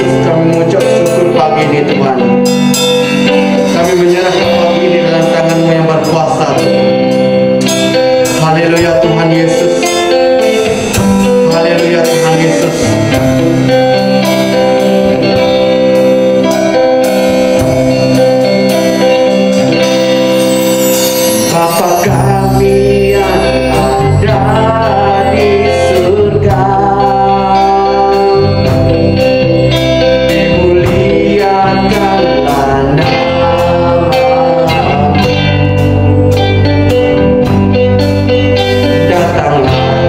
Yesus, kami mengucap syukur pagi ini Tuhan. Kami menyerahkan pagi ini dalam tangan-Mu yang berkuasa Tuhan. Haleluya Tuhan Yesus. Haleluya Tuhan Yesus. Bapa kami yang ada di surga, dimuliakanlah namamu. Datanglah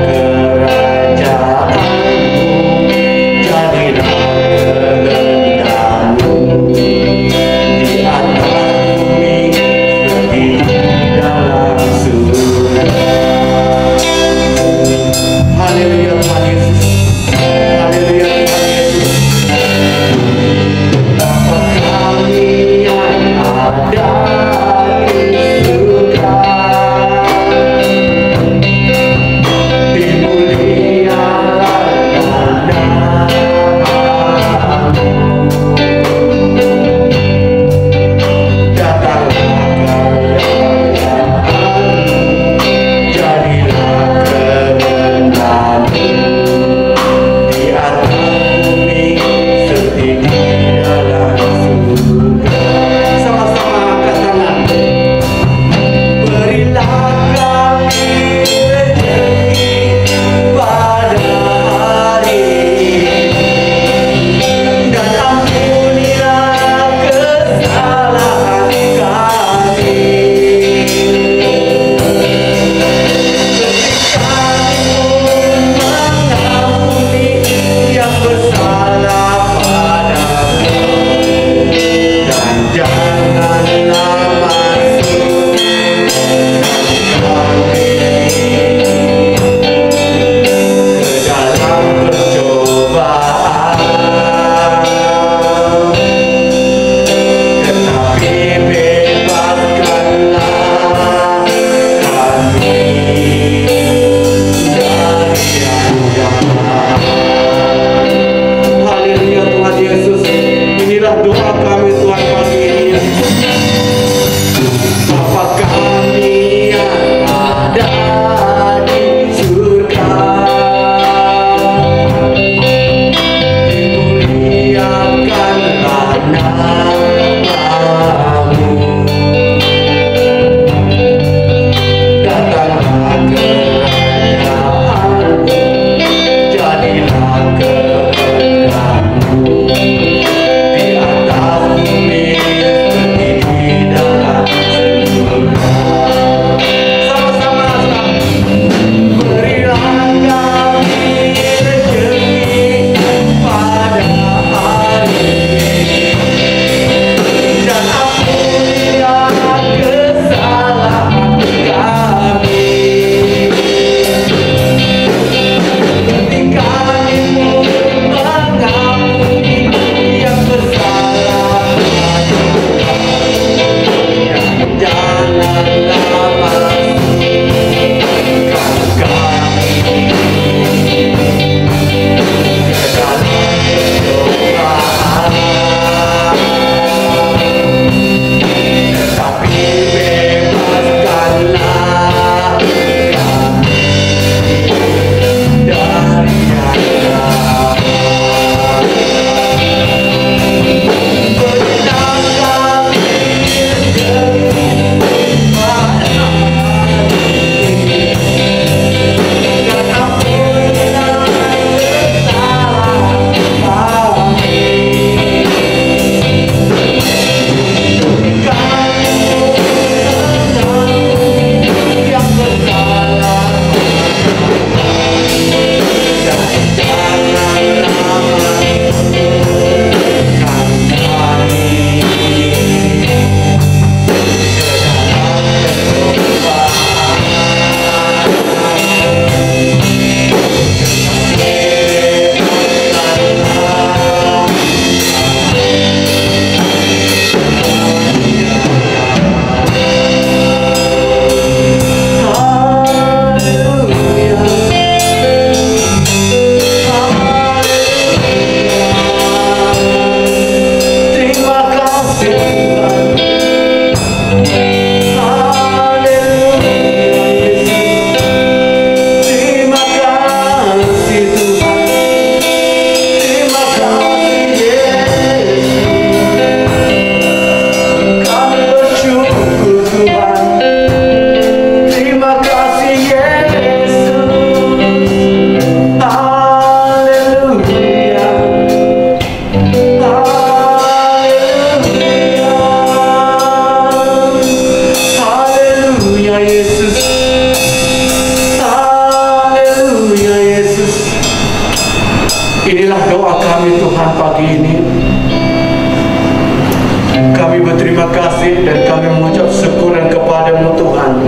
Kami berterima kasih dan kami mengucap syukuran kepada-Mu Tuhan.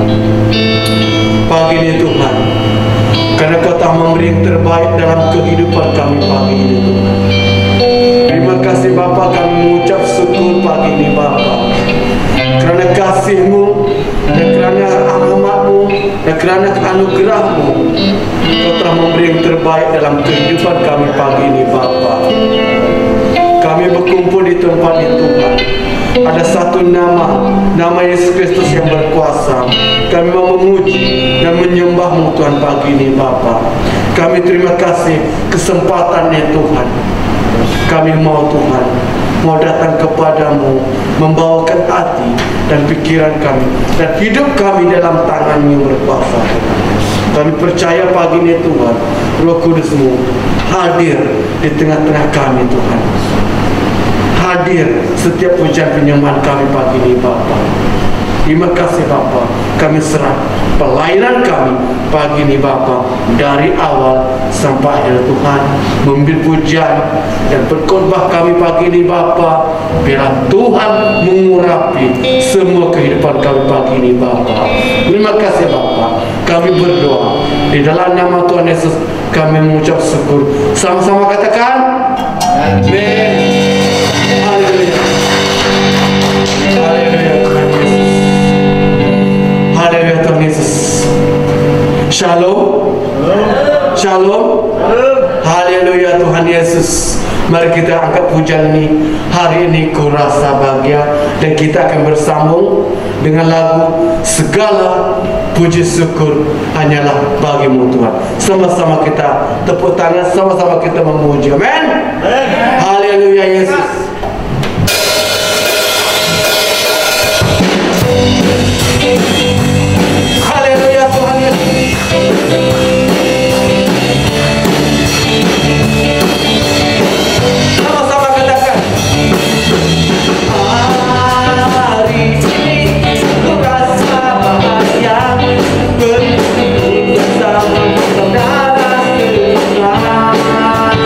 Pagi ini Tuhan, karena Kau telah memberi yang terbaik dalam kehidupan kami pagi ini Tuhan. Terima kasih Bapa, kami mengucap syukur pagi ini Bapa, kerana kasih-Mu dan kerana rahmat-Mu dan kerana anugerah-Mu. Kau telah memberi yang terbaik dalam kehidupan kami pagi ini Bapa. Kami berkumpul di tempat ini Tuhan. Ada satu nama Yesus Kristus yang berkuasa. Kami mau memuji dan menyembah-Mu Tuhan pagi ini Bapa. Kami terima kasih kesempatannya Tuhan. Kami mau Tuhan, mau datang kepadamu, membawakan hati dan pikiran kami dan hidup kami dalam tangan-Mu yang berkuasa Tuhan. Kami percaya pagi ini Tuhan, Roh Kudus-Mu hadir di tengah-tengah kami Tuhan. Hadir setiap pujian penyembahan kami pagi ini Bapa. Terima kasih Bapa. Kami serah pelayanan kami pagi ini Bapa, dari awal sampai akhir Tuhan. Memberi pujian dan berkhotbah kami pagi ini Bapa. Biarlah Tuhan mengurapi semua kehidupan kami pagi ini Bapa. Terima kasih Bapa. Kami berdoa di dalam nama Tuhan Yesus. Kami mengucap syukur. Sama-sama katakan amin. Haleluya. Haleluya Tuhan Yesus. Haleluya Tuhan Yesus. Shalom. Shalom. Haleluya Tuhan Yesus. Mari kita angkat pujian ini. Hari ini ku rasa bahagia. Dan kita akan bersambung dengan lagu Segala puji syukur hanyalah bagi-Mu Tuhan. Sama-sama kita tepuk tangan, sama-sama kita memuji. Amin. Haleluya Yesus. Haleluya Tuhan Yesus. Sama-sama katakan. Hari ini ku rasa bahagia bersama saudara Tuhan.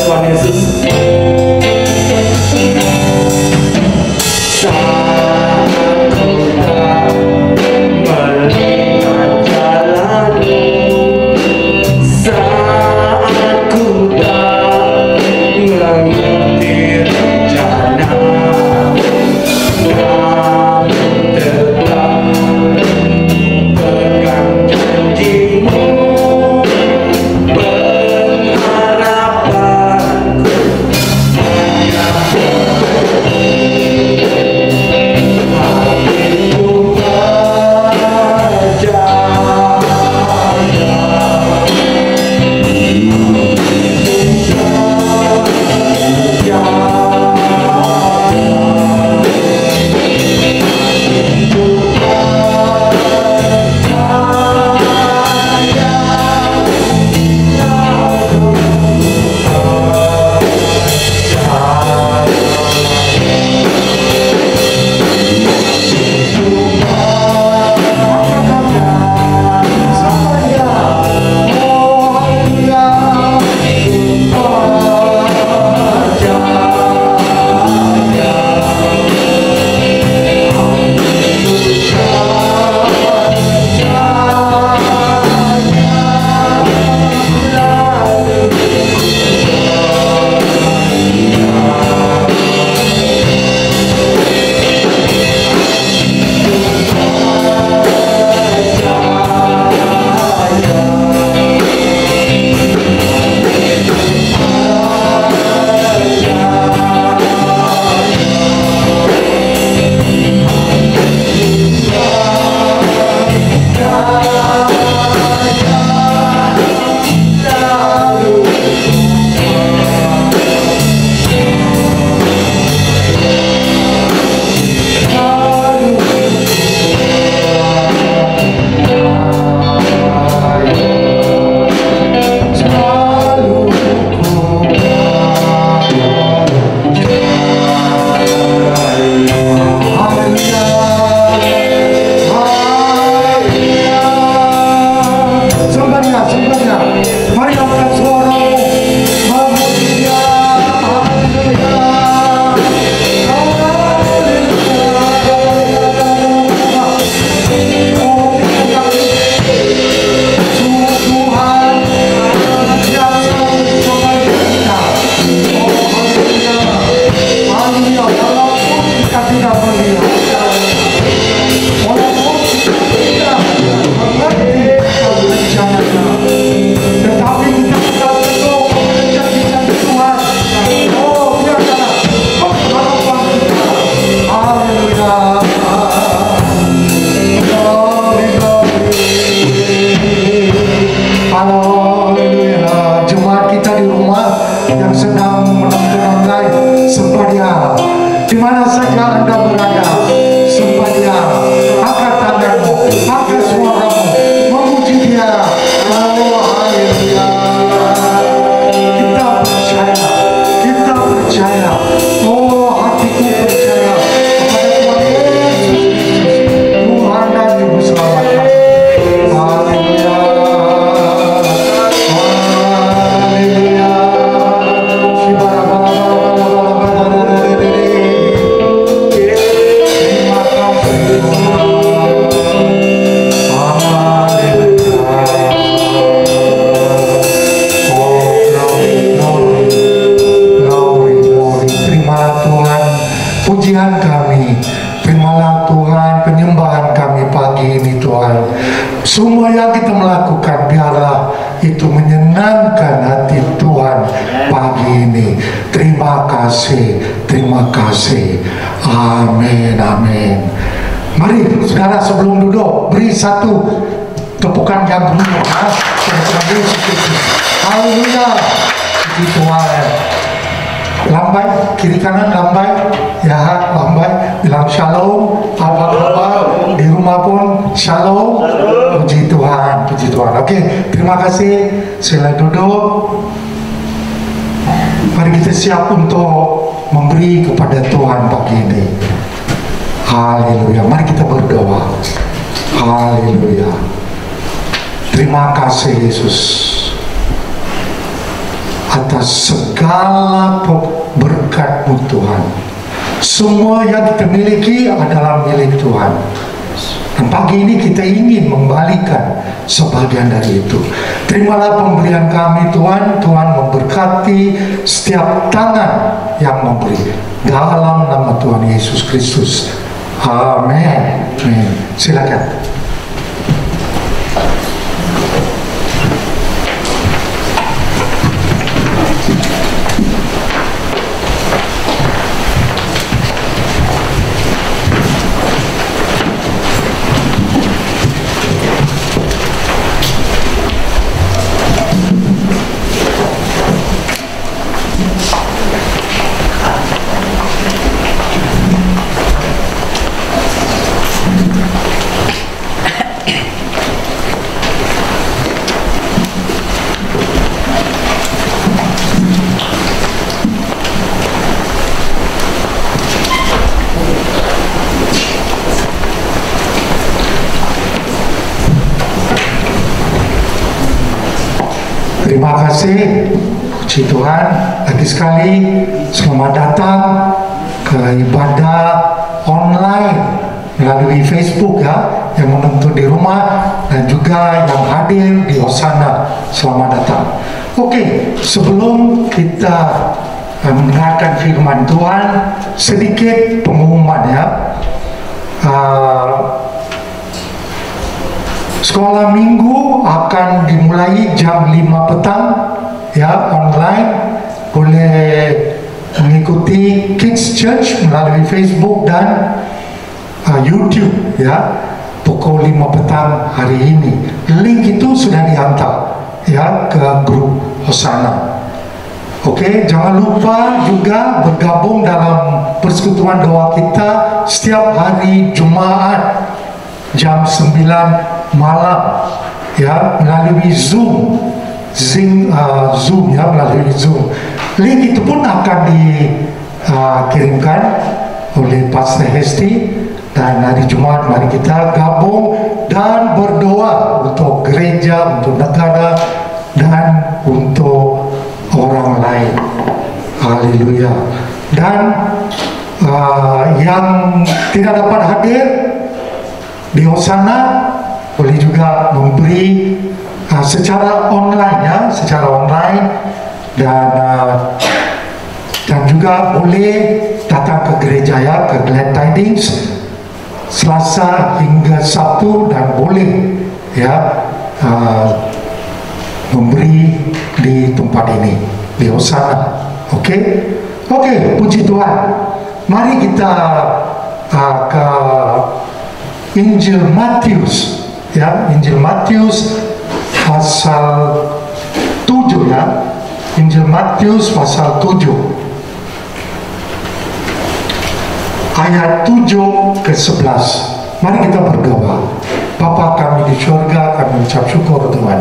Tuhan Yesus. Semua yang kita melakukan biarlah itu menyenangkan hati Tuhan pagi ini. Terima kasih, terima kasih. Amin, amin. Mari saudara sebelum duduk beri satu tepukan yang meriah kepada Yesus Kristus. Haleluya. Puji Tuhan. Lambai, kiri kanan lambai, ya lambai, bilang shalom, apa kabar, di rumah pun shalom, puji Tuhan, puji Tuhan. Oke, terima kasih, sila duduk. Mari kita siap untuk memberi kepada Tuhan pagi ini. Haleluya, mari kita berdoa. Haleluya. Terima kasih Yesus. atas segala berkat-Mu Tuhan. Semua yang kita miliki adalah milik Tuhan. Dan pagi ini kita ingin mengembalikan sebagian dari itu. Terimalah pemberian kami Tuhan. Tuhan memberkati setiap tangan yang memberi. Dalam nama Tuhan Yesus Kristus. Amin. Silakan. Terima kasih, puji Tuhan. Lagi sekali selamat datang ke ibadah online melalui Facebook ya, yang menonton di rumah dan juga yang hadir di Hosana. Selamat datang. Oke, sebelum kita mendengarkan firman Tuhan, sedikit pengumuman ya. Sekolah minggu akan dimulai jam 5 petang ya, online. Boleh mengikuti Kids Church melalui Facebook dan YouTube ya, pukul 5 petang hari ini. Link itu sudah dihantar ya ke grup Hosana. Oke, jangan lupa juga bergabung dalam persekutuan doa kita setiap hari Jumat jam 9 malam ya, melalui Zoom ya, melalui Zoom. Link itu pun akan dikirimkan oleh Pastor Hesti. Dan hari Jumat mari kita gabung dan berdoa untuk gereja, untuk negara, dan untuk orang lain. Haleluya. Dan yang tidak dapat hadir di Hosana boleh juga memberi secara online ya, secara online, dan juga boleh datang ke gereja ya, ke Glad Tidings Selasa hingga Sabtu, dan boleh ya memberi di tempat ini di Hosana. Oke, puji Tuhan. Mari kita ke Injil Matius ya, Injil Matius pasal 7 ya, Injil Matius pasal 7 ayat 7 ke 11. Mari kita berdoa. Bapa kami di surga, kami ucap syukur Tuhan.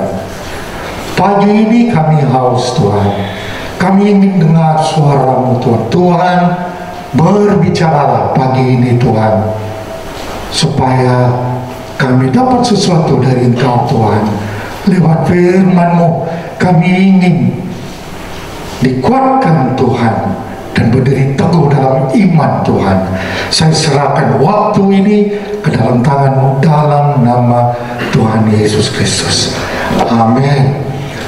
Pagi ini kami haus Tuhan. Kami ingin dengar suara-Mu Tuhan. Tuhan, berbicaralah pagi ini Tuhan, supaya kami dapat sesuatu dari Engkau Tuhan. Lewat firman-Mu kami ingin dikuatkan Tuhan dan berdiri teguh dalam iman Tuhan. Saya serahkan waktu ini ke dalam tangan-Mu dalam nama Tuhan Yesus Kristus. Amin.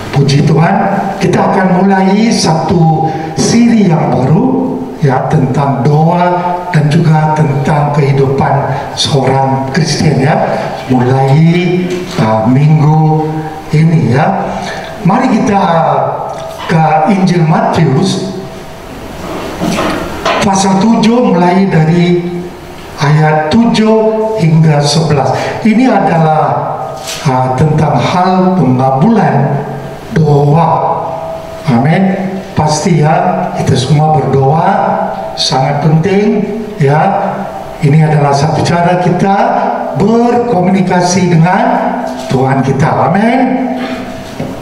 Puji Tuhan. Kita akan mulai satu siri yang baru ya, tentang doa dan juga tentang kehidupan seorang Kristen ya, mulai minggu ini ya. Mari kita ke Injil Matius pasal 7 mulai dari ayat 7 hingga 11. Ini adalah tentang hal pengabulan doa. Amin. Pasti ya, kita semua berdoa sangat penting ya. Ini adalah satu cara kita berkomunikasi dengan Tuhan kita. Amin.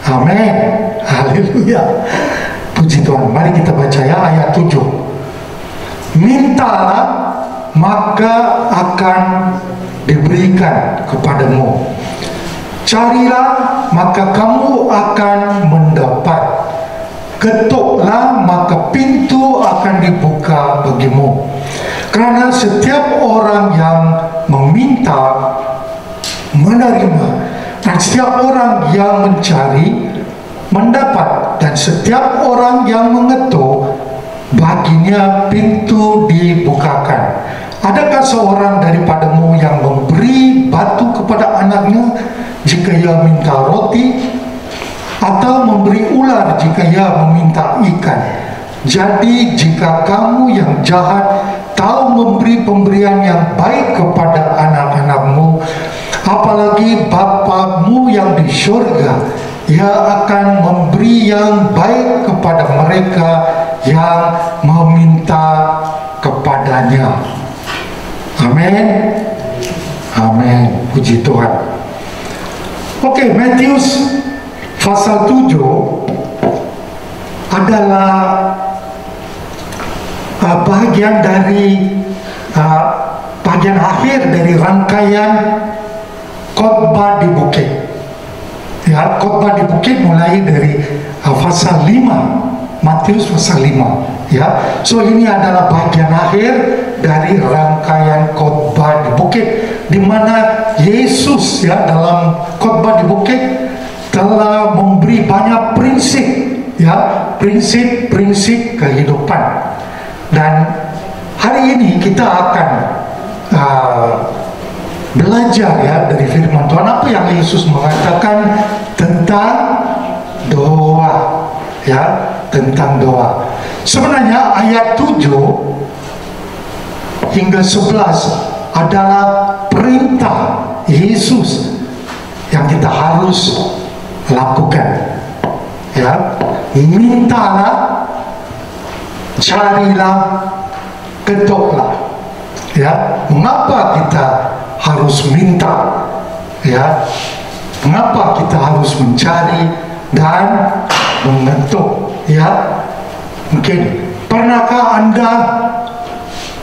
Amin. Haleluya. Puji Tuhan. Mari kita baca ya ayat 7. Mintalah maka akan diberikan kepadamu. Carilah maka kamu akan mendapat. Ketuklah, maka pintu akan dibuka bagimu. Karena setiap orang yang meminta, menerima, dan setiap orang yang mencari, mendapat, dan setiap orang yang mengetuk, baginya pintu dibukakan. Adakah seorang daripadamu yang memberi batu kepada anaknya jika ia minta roti, atau memberi ular jika ia meminta ikan? Jadi jika kamu yang jahat tahu memberi pemberian yang baik kepada anak-anakmu, apalagi Bapamu yang di surga, ia akan memberi yang baik kepada mereka yang meminta kepadanya. Amin. Amin. Puji Tuhan. Oke, Matius pasal 7 adalah bagian dari bagian akhir dari rangkaian khotbah di bukit. Ya, khotbah di bukit mulai dari pasal 5, Matius pasal 5. Ya, so ini adalah bagian akhir dari rangkaian khotbah di bukit, di mana Yesus ya dalam khotbah di bukit telah memberi banyak prinsip, ya, prinsip-prinsip kehidupan. Dan hari ini kita akan belajar ya dari firman Tuhan apa yang Yesus mengatakan tentang doa, ya, tentang doa. Sebenarnya ayat 7 hingga 11 adalah perintah Yesus yang kita harus lakukan. Ya, mintalah, carilah, ketuklah. Ya, mengapa kita harus minta? Ya, mengapa kita harus mencari dan mengetuk? Ya, mungkin pernahkah Anda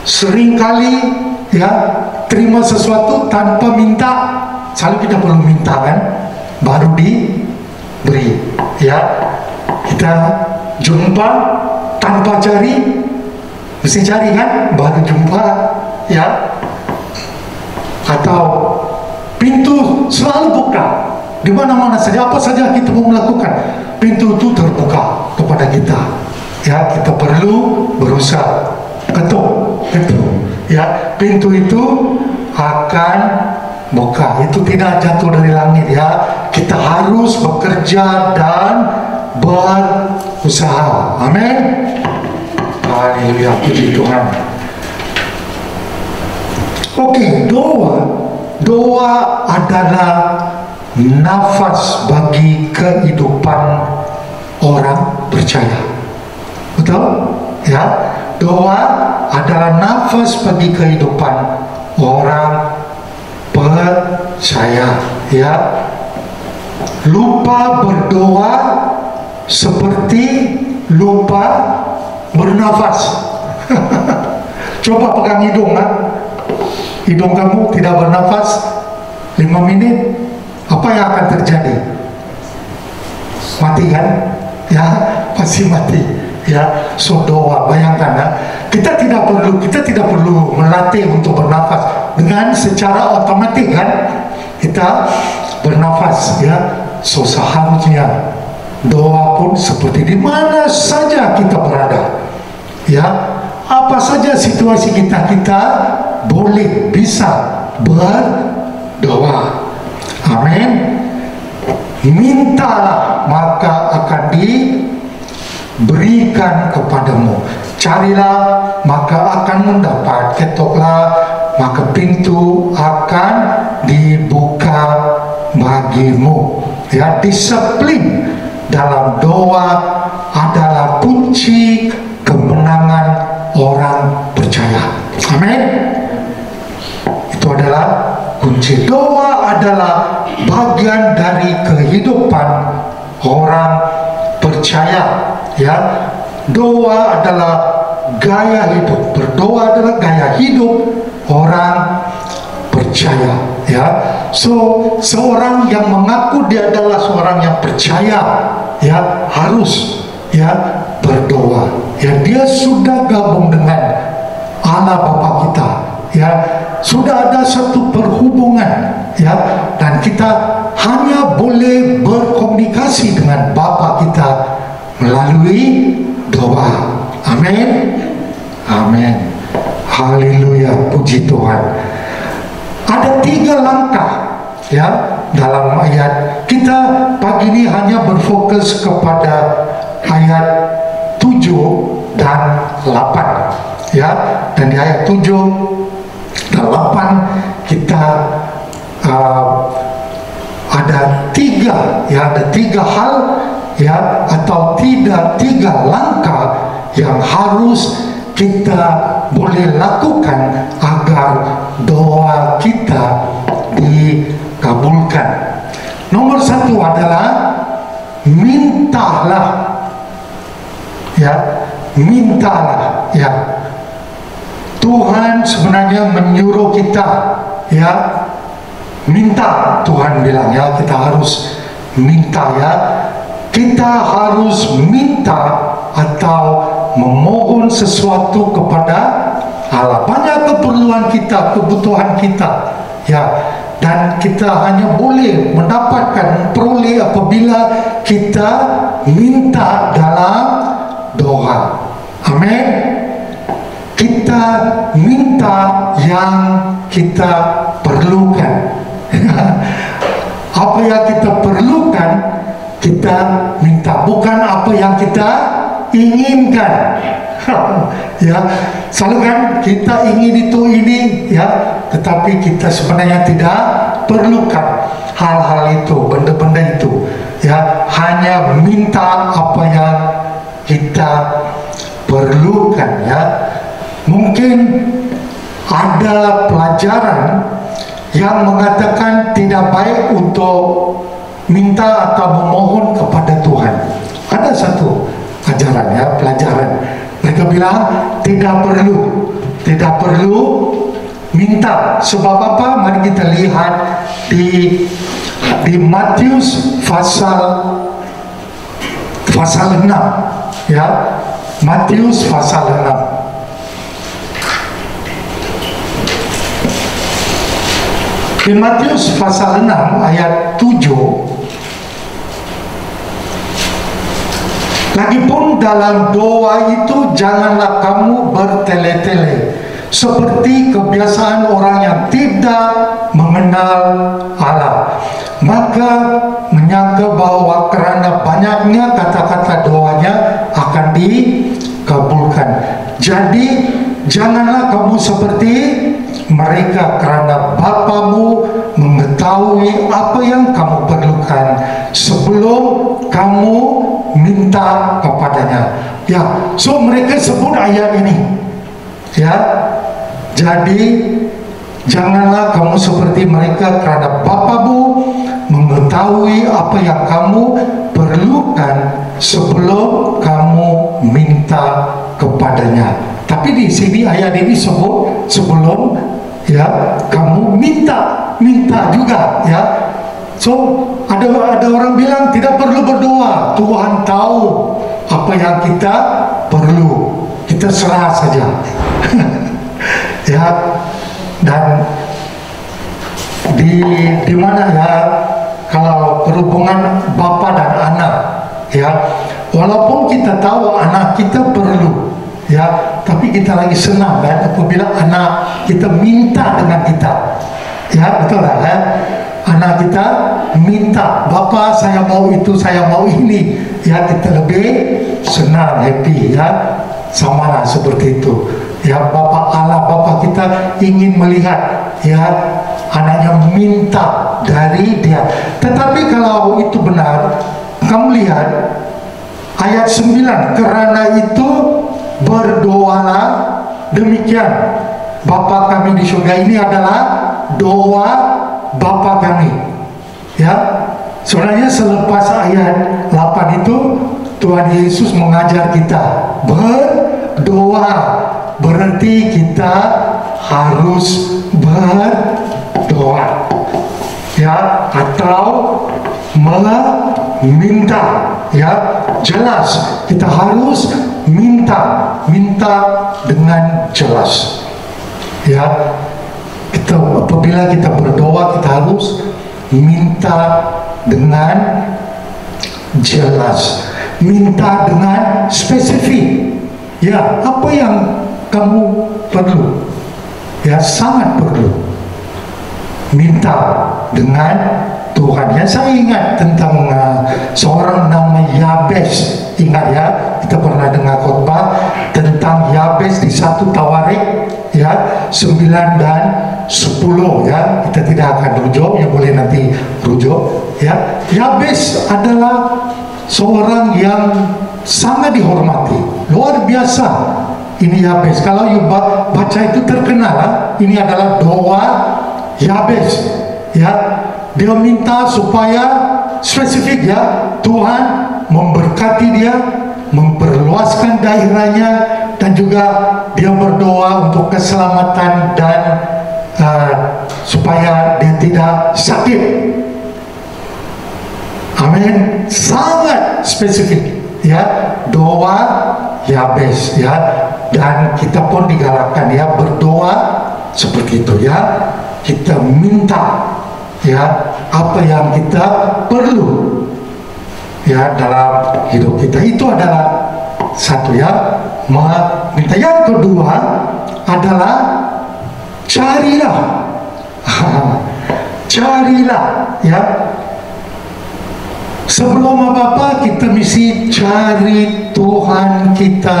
seringkali ya terima sesuatu tanpa minta? Selalu kita perlu minta kan, baru diberi. Ya, kita jumpa tanpa cari, mesti cari kan, baru jumpa. Ya, atau pintu selalu buka di mana-mana saja, apa saja kita mau melakukan, pintu itu terbuka kepada kita. Ya, kita perlu berusaha ketuk. Ya, pintu itu akan buka. Itu tidak jatuh dari langit ya. Kita harus bekerja dan berusaha. Amin. Haleluya, puji Tuhan. Oke, doa adalah nafas bagi kehidupan orang percaya. Betul? Ya, doa adalah nafas bagi kehidupan orang percaya. Ya, lupa berdoa seperti lupa bernafas. Coba pegang hidung, kan? Hidung kamu tidak bernafas 5 menit, apa yang akan terjadi? Mati kan? Ya, pasti mati. Ya, so doa, bayangkan ya, kita tidak perlu melatih untuk bernafas, dengan secara otomatis kan kita bernafas ya. So seharusnya doa pun seperti di mana saja kita berada, ya, apa saja situasi kita boleh bisa berdoa. Amin. Mintalah maka akan diberikan kepadamu, carilah maka akan mendapat, ketuklah maka pintu akan dibuka bagimu. Ya, disiplin dalam doa adalah kunci kemenangan orang percaya. Amin. Itu adalah kunci. Doa adalah bagian dari kehidupan orang percaya. Ya, doa adalah gaya hidup. Berdoa adalah gaya hidup orang percaya. Ya, so seorang yang mengaku dia adalah seorang yang percaya, ya, harus ya berdoa. Ya, dia sudah gabung dengan Allah Bapa kita. Ya, sudah ada satu perhubungan, ya, dan kita hanya boleh berkomunikasi dengan Bapa kita melalui doa. Amin. Amin. Haleluya, puji Tuhan. Ada 3 langkah, ya, dalam ayat. Kita pagi ini hanya berfokus kepada ayat 7 dan 8, ya. Dan di ayat 7 dan 8 kita ada 3, ya, ada 3 hal, ya, atau 3 langkah yang harus kita boleh lakukan agar doa kita dikabulkan. Nomor 1 adalah mintalah, ya, mintalah, ya. Tuhan sebenarnya menyuruh kita, ya, minta. Tuhan bilang, ya, kita harus minta, ya. Kita harus minta atau memohon sesuatu kepada Allah. Banyak keperluan kita, kebutuhan kita, ya, dan kita hanya boleh mendapatkan, memperoleh apabila kita minta dalam doa. Amin. Kita minta yang kita perlukan. Apa yang kita perlukan kita minta, bukan apa yang kita inginkan. Ya, selalu kan kita ingin itu ini, ya, tetapi kita sebenarnya tidak perlukan hal-hal itu, benda-benda itu, ya. Hanya minta apa yang kita perlukan, ya. Mungkin ada pelajaran yang mengatakan tidak baik untuk minta atau memohon kepada Tuhan. Ada satu ajaran, ya, pelajaran. Mereka bilang tidak perlu minta. Sebab apa? Mari kita lihat di Matius pasal 6, ya. Matius pasal 6. Di Matius pasal 6 ayat 7, lagipun dalam doa itu janganlah kamu bertele-tele seperti kebiasaan orang yang tidak mengenal Allah, maka menyangka bahwa kerana banyaknya kata-kata doanya akan dikabulkan. Jadi janganlah kamu seperti mereka, kerana Bapamu mengetahui apa yang kamu perlukan sebelum kamu minta kepadanya. Ya, so mereka sebut ayat ini, ya. Jadi janganlah kamu seperti mereka, kerana Bapamu mengetahui apa yang kamu perlukan sebelum kamu minta kepadanya. Tapi di sini ayat ini sebut sebelum, ya, kamu minta juga, ya. So ada orang bilang tidak perlu berdoa, Tuhan tahu apa yang kita perlu, kita serah saja. Ya, dan di mana, ya, kalau perhubungan bapa dan anak, ya, walaupun kita tahu anak kita perlu, ya, tapi kita lagi senang kan apabila anak kita minta dengan kita, ya, betul lah, ya. Anak kita minta, Bapak saya mau itu, saya mau ini, ya, kita lebih senang, happy, ya, sama lah seperti itu, ya. Bapak Allah, Bapak kita ingin melihat, ya, anaknya minta dari dia. Tetapi kalau itu benar, kamu lihat ayat 9, kerana itu berdoalah demikian, Bapa kami di surga. Ini adalah doa Bapa kami, ya. Sebenarnya selepas ayat 8 itu Tuhan Yesus mengajar kita berdoa, berarti kita harus berdoa, ya, atau minta, ya, jelas. Kita harus minta dengan jelas. Ya, apabila kita berdoa, kita harus minta dengan jelas, minta dengan spesifik. Ya, apa yang kamu perlu? Ya, sangat perlu. Minta dengan Tuhan. Ya, saya ingat tentang seorang nama Yabes. Ingat ya, kita pernah dengar khotbah tentang Yabes di 1 Tawarik ya 9 dan 10 ya. Kita tidak akan rujuk, ya boleh nanti rujuk ya. Yabes adalah seorang yang sangat dihormati, luar biasa. Ini Yabes, kalau you baca itu terkenal, ini adalah doa Yabes ya. Dia minta supaya spesifik ya, Tuhan memberkati dia, memperluaskan daerahnya, dan juga dia berdoa untuk keselamatan dan supaya dia tidak sakit. Amin. Sangat spesifik ya doa Yabes ya, dan kita pun digalakkan ya berdoa seperti itu ya. Kita minta ya apa yang kita perlu ya dalam hidup kita. Itu adalah satu ya, meminta. Yang kedua adalah carilah. Carilah ya. Sebelum apa-apa kita mesti cari Tuhan kita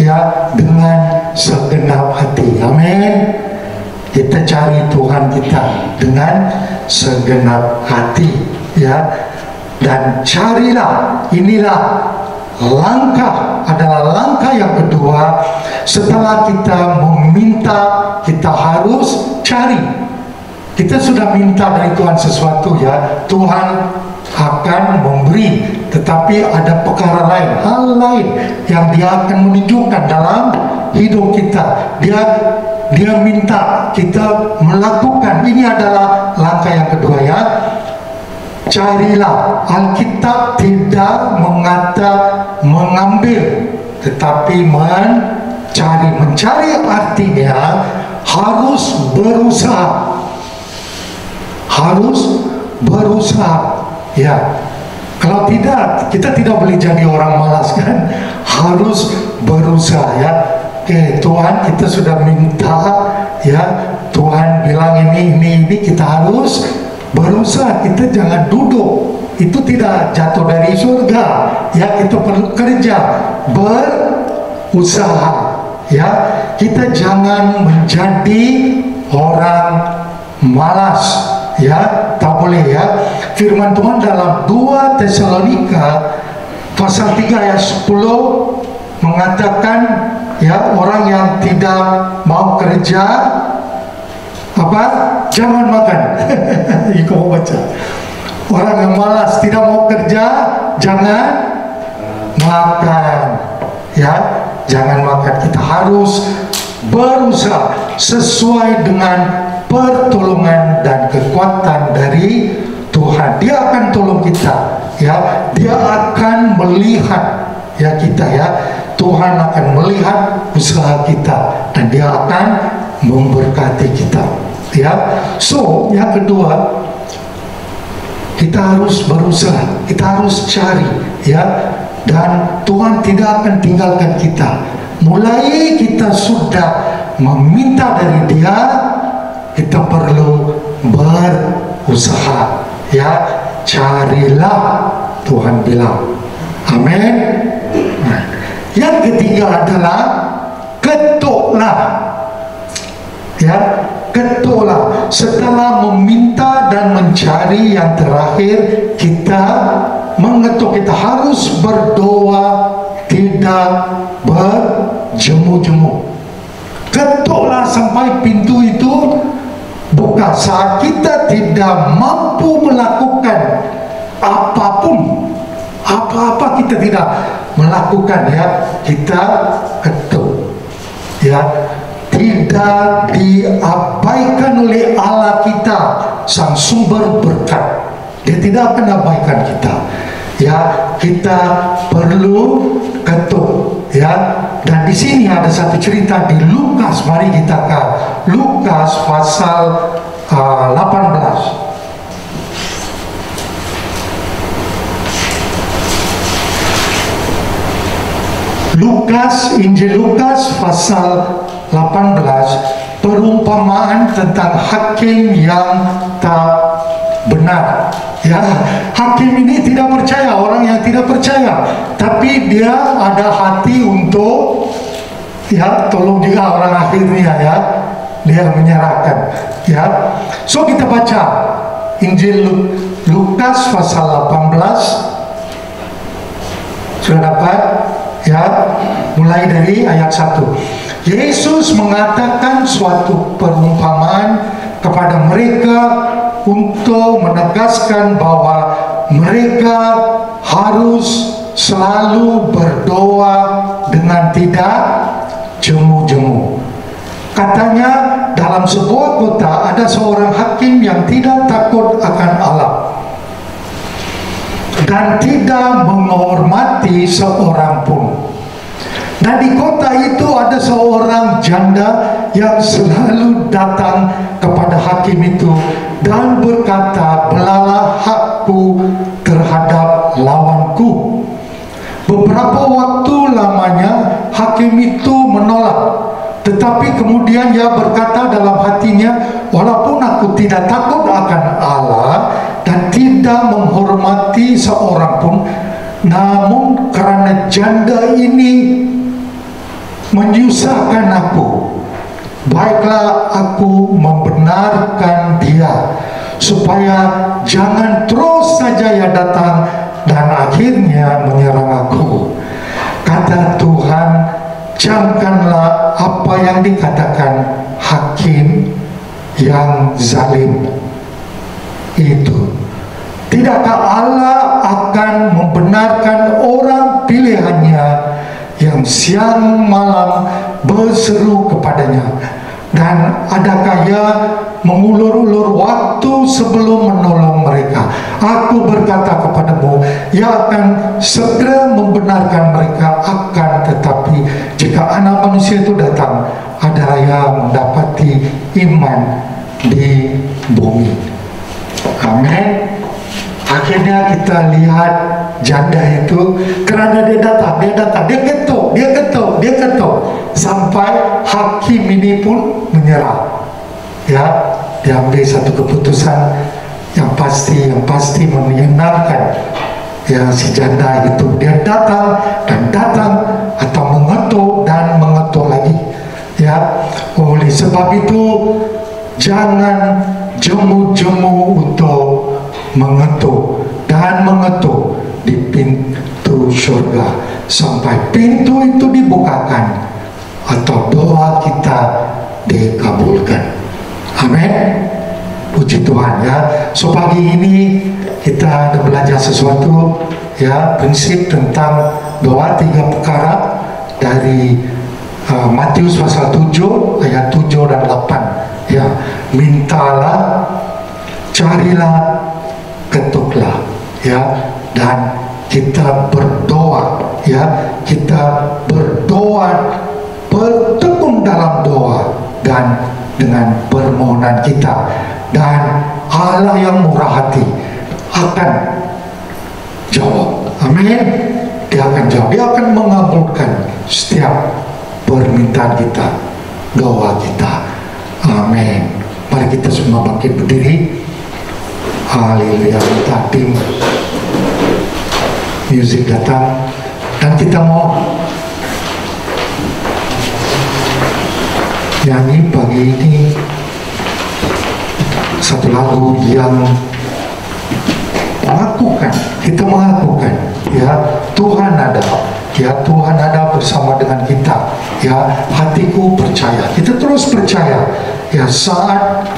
ya dengan segenap hati. Amin. Kita cari Tuhan kita dengan segenap hati ya, dan carilah. Inilah adalah langkah yang kedua. Setelah kita meminta, kita harus cari. Kita sudah minta dari Tuhan sesuatu ya, Tuhan akan memberi, tetapi ada perkara lain, hal lain yang dia akan menunjukkan dalam hidup kita. Dia minta kita melakukan. Ini adalah langkah yang kedua ya. Carilah. Alkitab tidak mengata mengambil, tetapi mencari. Mencari artinya harus berusaha. Harus berusaha ya. Kalau tidak, kita tidak boleh jadi orang malas kan. Harus berusaha ya. Oke, Tuhan, kita sudah minta ya, Tuhan bilang ini kita harus berusaha. Kita jangan duduk, itu tidak jatuh dari surga ya. Kita perlu kerja, berusaha ya. Kita jangan menjadi orang malas ya, tak boleh ya. Firman Tuhan dalam 2 Tesalonika pasal 3 ayat 10 mengatakan ya, orang yang tidak mau kerja apa? Jangan makan. Ikut baca. Orang yang malas tidak mau kerja jangan makan. Ya, jangan makan. Kita harus berusaha sesuai dengan pertolongan dan kekuatan dari Tuhan. Dia akan tolong kita. Ya, dia akan melihat ya kita ya. Tuhan akan melihat usaha kita dan dia akan memberkati kita ya. So yang kedua, kita harus berusaha, kita harus cari ya, dan Tuhan tidak akan tinggalkan kita. Mulai kita sudah meminta dari dia, kita perlu berusaha ya. Carilah, Tuhan bilang. Amin. Yang ketiga adalah ketuklah ya, ketuklah. Setelah meminta dan mencari, yang terakhir kita mengetuk. Kita harus berdoa, tidak berjemu-jemu. Ketuklah sampai pintu itu buka. Saat kita tidak mampu melakukan apapun, apa-apa kita tidak melakukan ya, kita ketuk ya. Tidak diabaikan oleh Allah kita, sang sumber berkat. Dia tidak akan abaikan kita. Ya, kita perlu ketuk, ya. Dan di sini ada satu cerita di Lukas. Mari kita ke Lukas pasal 18. Injil Lukas pasal 18, perumpamaan tentang hakim yang tak benar. Ya, hakim ini tidak percaya, orang yang tidak percaya, tapi dia ada hati untuk, ya, tolong juga orang akhirnya, ya, dia menyerahkan, ya. So kita baca Injil Lukas pasal 18. Sudah dapat? Ya, mulai dari ayat 1. Yesus mengatakan suatu perumpamaan kepada mereka untuk menegaskan bahwa mereka harus selalu berdoa dengan tidak jemu-jemu. Katanya, dalam sebuah kota ada seorang hakim yang tidak takut akan Allah dan tidak menghormati seorang pun. Dan di kota itu ada seorang janda yang selalu datang kepada hakim itu dan berkata, "Belalah hakku terhadap lawanku." Beberapa waktu lamanya hakim itu menolak, tetapi kemudian ia berkata dalam hatinya, "Walaupun aku tidak takut akan Allah dan tidak menghormati seorang pun, namun karena janda ini menyusahkan aku, baiklah aku membenarkan dia, supaya jangan terus saja ia datang dan akhirnya menyerang aku." Kata Tuhan, camkanlah apa yang dikatakan hakim yang zalim itu. Tidakkah Allah akan membenarkan orang pilihannya yang siang malam berseru kepadanya? Dan adakah ia mengulur-ulur waktu sebelum menolong mereka? Aku berkata kepadamu, ia akan segera membenarkan mereka. Akan tetapi jika Anak Manusia itu datang, adalah ia mendapati iman di bumi. Amin. Akhirnya kita lihat janda itu, karena dia datang, dia ketuk, sampai hakim ini pun menyerah. Ya, dia ambil satu keputusan yang pasti menyenangkan. Ya, si janda itu dia datang atau mengetuk dan mengetuk lagi. Ya, oleh sebab itu jangan jemu-jemu untuk mengetuk di pintu surga sampai pintu itu dibukakan atau doa kita dikabulkan. Amin. Puji Tuhan, ya. So pagi ini kita ada belajar sesuatu, ya, prinsip tentang doa 3 perkara dari Matius pasal 7 ayat 7 dan 8. Ya, mintalah, carilah, ketuklah, ya, dan kita berdoa, ya, kita berdoa, bertekun dalam doa dan dengan permohonan kita, dan Allah yang murah hati akan jawab. Amin. Dia akan jawab, dia akan mengabulkan setiap permintaan kita, doa kita. Amin. Mari kita semua bangkit berdiri. Haleluya. Minta tim musik datang dan kita mau nyanyi pagi ini satu lagu yang kita mengakukan, ya, Tuhan ada, ya, Tuhan ada bersama dengan kita, ya. Hatiku percaya, kita terus percaya, ya, saat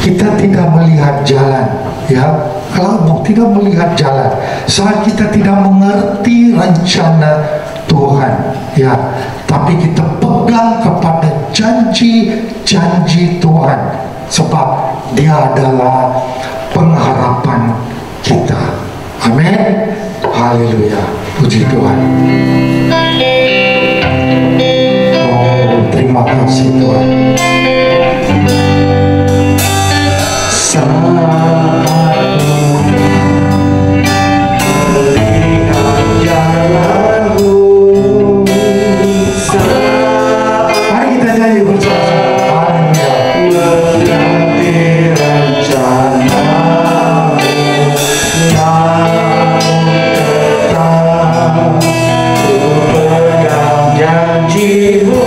kita tidak melihat jalan, ya, kalau tidak melihat jalan, saat kita tidak mengerti rencana Tuhan, ya, tapi kita pegang kepada janji-janji Tuhan, sebab Dia adalah pengharapan kita. Amin. Haleluya. Puji Tuhan. Oh, terima kasih Tuhan. Mari kita nyanyi bersama-sama. Haleluya. Menanti rencanamu yang tetap, ku pegang janjimu.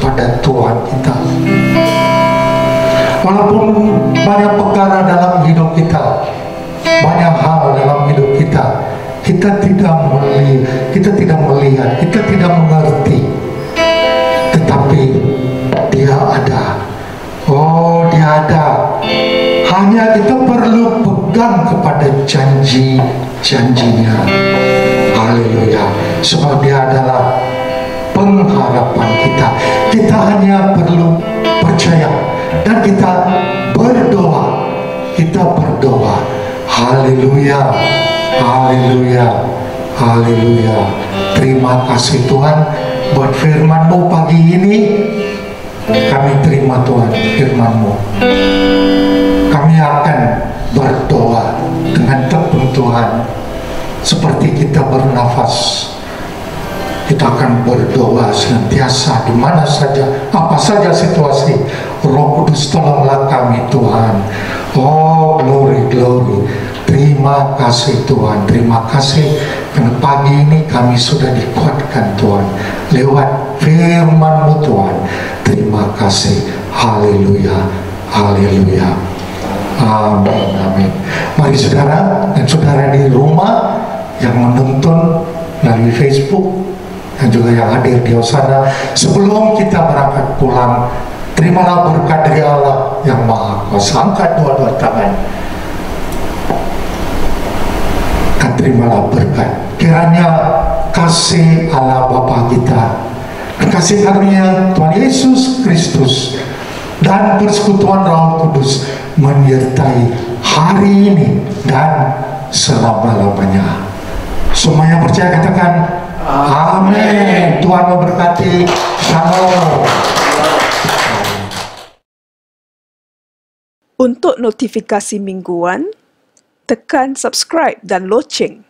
kepada Tuhan kita. Walaupun banyak perkara dalam hidup kita, banyak hal dalam hidup kita, kita tidak melihat, kita tidak mengerti, tetapi Dia ada. Oh, Dia ada. Hanya kita perlu pegang kepada janji-janjinya. Haleluya. Sebab Dia adalah pengharapan kita. Kita hanya perlu percaya dan kita berdoa. Kita berdoa. Haleluya. Haleluya. Haleluya. Terima kasih Tuhan buat firman-Mu pagi ini. Kami terima Tuhan firman-Mu. Kami akan berdoa dengan tekun Tuhan. Seperti kita bernafas, kita akan berdoa senantiasa di mana saja, apa saja situasi. Roh Kudus tolonglah kami Tuhan. Oh, glory, glory. Terima kasih Tuhan, terima kasih karena pagi ini kami sudah dikuatkan Tuhan lewat firman-Mu Tuhan. Terima kasih. Haleluya, haleluya. Amin, amin. Mari saudara dan saudara di rumah yang menonton melalui Facebook dan juga yang hadir di sana, sebelum kita berangkat pulang, terimalah berkat dari Allah yang Maha Kuasa. Angkat dua-dua tangan dan terimalah berkat. Kiranya kasih Allah Bapa kita, kasih karunia Tuhan Yesus Kristus, dan persekutuan Roh Kudus menyertai hari ini dan selama-lamanya. Semuanya percaya katakan amin. Tuhan memberkati. Shalom. Untuk notifikasi mingguan, tekan subscribe dan loceng.